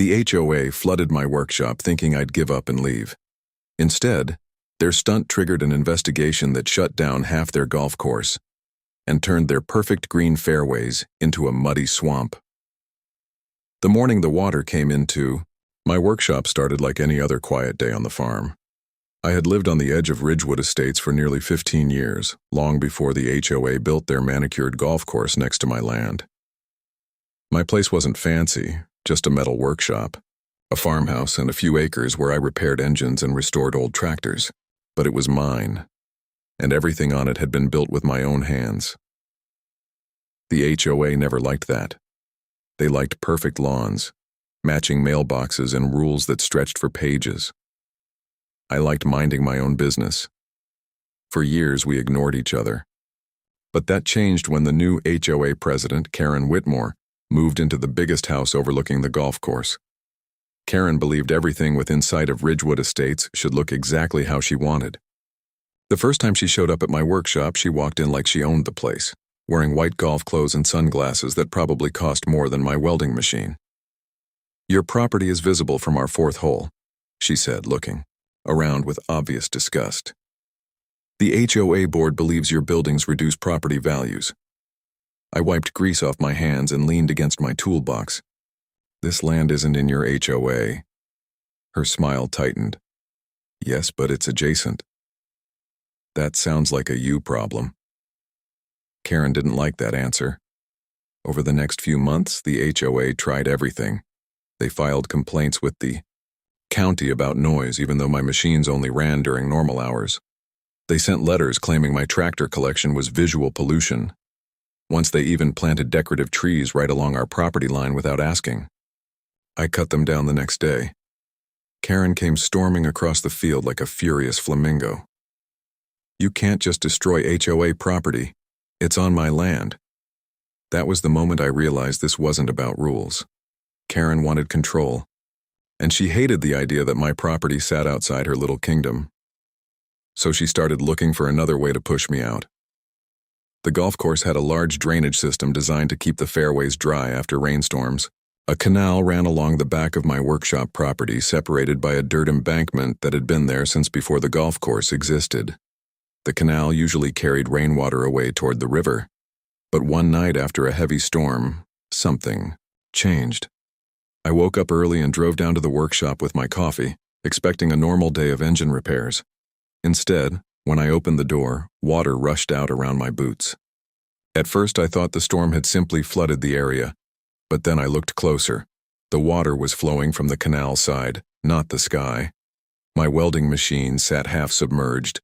The HOA flooded my workshop thinking I'd give up and leave. Instead, their stunt triggered an investigation that shut down half their golf course and turned their perfect green fairways into a muddy swamp. The morning the water came into, my workshop started like any other quiet day on the farm. I had lived on the edge of Ridgewood Estates for nearly 15 years, long before the HOA built their manicured golf course next to my land. My place wasn't fancy, just a metal workshop, a farmhouse and a few acres where I repaired engines and restored old tractors. But it was mine, and everything on it had been built with my own hands. The HOA never liked that. They liked perfect lawns, matching mailboxes and rules that stretched for pages. I liked minding my own business. For years we ignored each other. But that changed when the new HOA president, Karen Whitmore, moved into the biggest house overlooking the golf course. Karen believed everything within sight of Ridgewood Estates should look exactly how she wanted. The first time she showed up at my workshop, she walked in like she owned the place, wearing white golf clothes and sunglasses that probably cost more than my welding machine. "Your property is visible from our fourth hole," she said, looking around with obvious disgust. "The HOA board believes your buildings reduce property values." I wiped grease off my hands and leaned against my toolbox. "This land isn't in your HOA. Her smile tightened. "Yes, but it's adjacent." "That sounds like a you problem." Karen didn't like that answer. Over the next few months, the HOA tried everything. They filed complaints with the county about noise, even though my machines only ran during normal hours. They sent letters claiming my tractor collection was visual pollution. Once they even planted decorative trees right along our property line without asking. I cut them down the next day. Karen came storming across the field like a furious flamingo. "You can't just destroy HOA property. It's on my land." That was the moment I realized this wasn't about rules. Karen wanted control, and she hated the idea that my property sat outside her little kingdom. So she started looking for another way to push me out. The golf course had a large drainage system designed to keep the fairways dry after rainstorms. A canal ran along the back of my workshop property, separated by a dirt embankment that had been there since before the golf course existed. The canal usually carried rainwater away toward the river. But one night after a heavy storm, something changed. I woke up early and drove down to the workshop with my coffee, expecting a normal day of engine repairs. Instead, when I opened the door, water rushed out around my boots. At first I thought the storm had simply flooded the area, but then I looked closer. The water was flowing from the canal side, not the sky. My welding machine sat half submerged.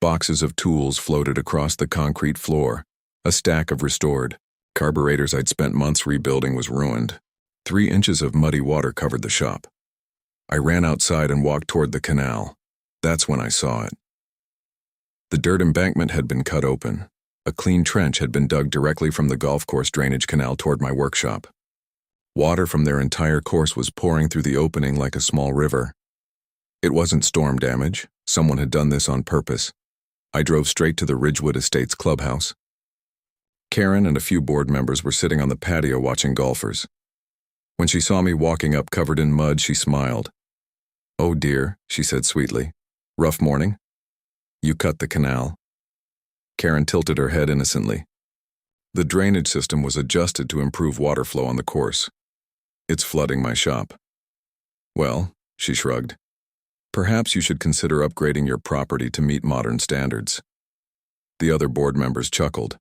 Boxes of tools floated across the concrete floor. A stack of restored carburetors I'd spent months rebuilding was ruined. 3 inches of muddy water covered the shop. I ran outside and walked toward the canal. That's when I saw it. The dirt embankment had been cut open. A clean trench had been dug directly from the golf course drainage canal toward my workshop. Water from their entire course was pouring through the opening like a small river. It wasn't storm damage. Someone had done this on purpose. I drove straight to the Ridgewood Estates clubhouse. Karen and a few board members were sitting on the patio watching golfers. When she saw me walking up covered in mud, she smiled. "Oh dear," she said sweetly. "Rough morning? You cut the canal?" Karen tilted her head innocently. "The drainage system was adjusted to improve water flow on the course. It's flooding my shop." "Well," she shrugged, "perhaps you should consider upgrading your property to meet modern standards." The other board members chuckled.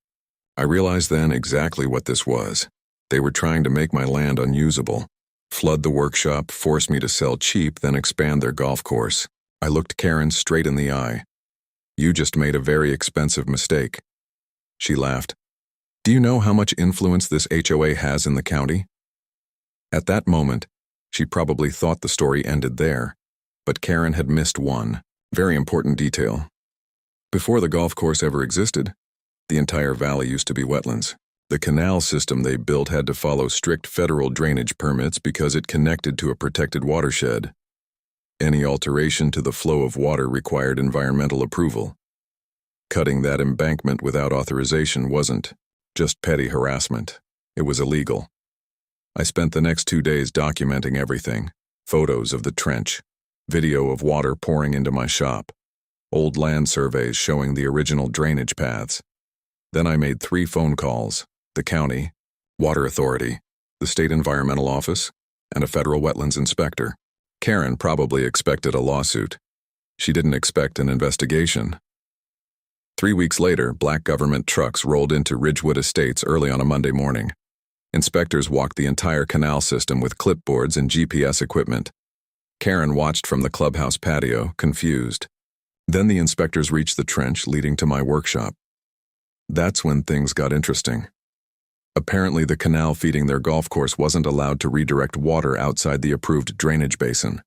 I realized then exactly what this was. They were trying to make my land unusable, flood the workshop, force me to sell cheap, then expand their golf course. I looked Karen straight in the eye. "You just made a very expensive mistake." She laughed. "Do you know how much influence this HOA has in the county?" At that moment, she probably thought the story ended there, but Karen had missed one very important detail. Before the golf course ever existed, the entire valley used to be wetlands. The canal system they built had to follow strict federal drainage permits because it connected to a protected watershed. Any alteration to the flow of water required environmental approval. Cutting that embankment without authorization wasn't just petty harassment. It was illegal. I spent the next 2 days documenting everything: photos of the trench, video of water pouring into my shop, old land surveys showing the original drainage paths. Then I made 3 phone calls: the county, water authority, the state environmental office, and a federal wetlands inspector. Karen probably expected a lawsuit. She didn't expect an investigation. 3 weeks later, black government trucks rolled into Ridgewood Estates early on a Monday morning. Inspectors walked the entire canal system with clipboards and GPS equipment. Karen watched from the clubhouse patio, confused. Then the inspectors reached the trench leading to my workshop. That's when things got interesting. Apparently, the canal feeding their golf course wasn't allowed to redirect water outside the approved drainage basin.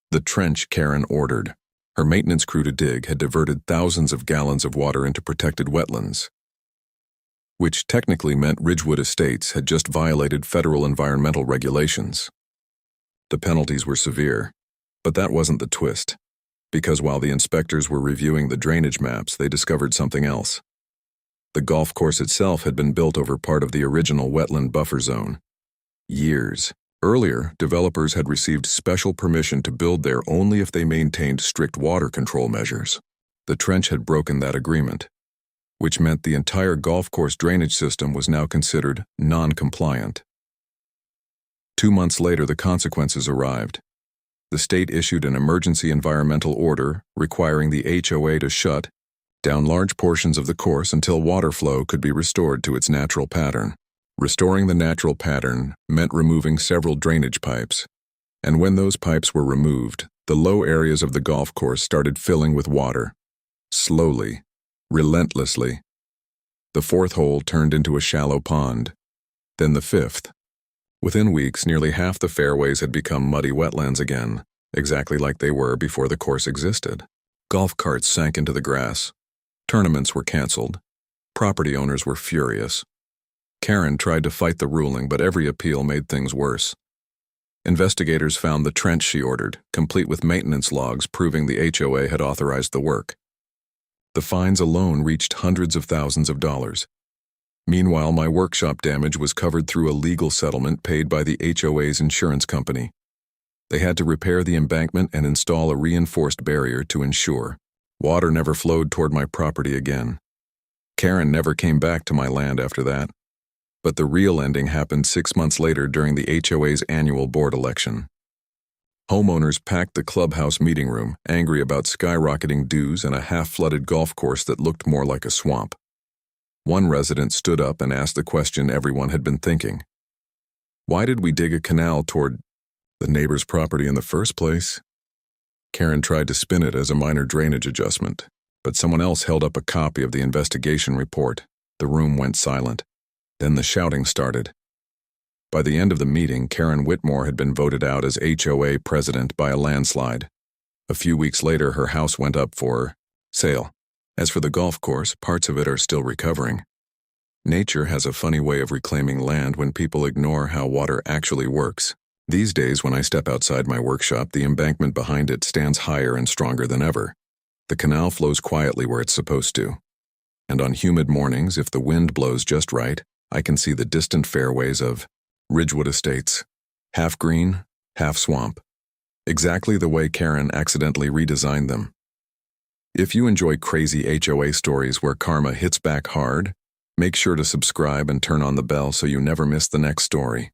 The trench Karen ordered, her maintenance crew to dig, had diverted thousands of gallons of water into protected wetlands, which technically meant Ridgewood Estates had just violated federal environmental regulations. The penalties were severe, but that wasn't the twist, because while the inspectors were reviewing the drainage maps, they discovered something else. The golf course itself had been built over part of the original wetland buffer zone. Years earlier, developers had received special permission to build there only if they maintained strict water control measures. The trench had broken that agreement, which meant the entire golf course drainage system was now considered non-compliant. 2 months later, the consequences arrived. The state issued an emergency environmental order requiring the HOA to shut down large portions of the course until water flow could be restored to its natural pattern. Restoring the natural pattern meant removing several drainage pipes, and when those pipes were removed, the low areas of the golf course started filling with water. Slowly, relentlessly. The 4th hole turned into a shallow pond, then the 5th. Within weeks, nearly half the fairways had become muddy wetlands again, exactly like they were before the course existed. Golf carts sank into the grass. Tournaments were canceled. Property owners were furious. Karen tried to fight the ruling, but every appeal made things worse. Investigators found the trench she ordered, complete with maintenance logs proving the HOA had authorized the work. The fines alone reached hundreds of thousands of dollars. Meanwhile, my workshop damage was covered through a legal settlement paid by the HOA's insurance company. They had to repair the embankment and install a reinforced barrier to ensure water never flowed toward my property again. Karen never came back to my land after that. But the real ending happened 6 months later during the HOA's annual board election. Homeowners packed the clubhouse meeting room, angry about skyrocketing dues and a half-flooded golf course that looked more like a swamp. One resident stood up and asked the question everyone had been thinking. Why did we dig a canal toward the neighbor's property in the first place? Karen tried to spin it as a minor drainage adjustment, but someone else held up a copy of the investigation report. The room went silent. Then the shouting started. By the end of the meeting, Karen Whitmore had been voted out as HOA president by a landslide. A few weeks later, her house went up for sale. As for the golf course, parts of it are still recovering. Nature has a funny way of reclaiming land when people ignore how water actually works. These days, when I step outside my workshop, the embankment behind it stands higher and stronger than ever. The canal flows quietly where it's supposed to. And on humid mornings, if the wind blows just right, I can see the distant fairways of Ridgewood Estates, half green, half swamp, exactly the way Karen accidentally redesigned them. If you enjoy crazy HOA stories where karma hits back hard, make sure to subscribe and turn on the bell so you never miss the next story.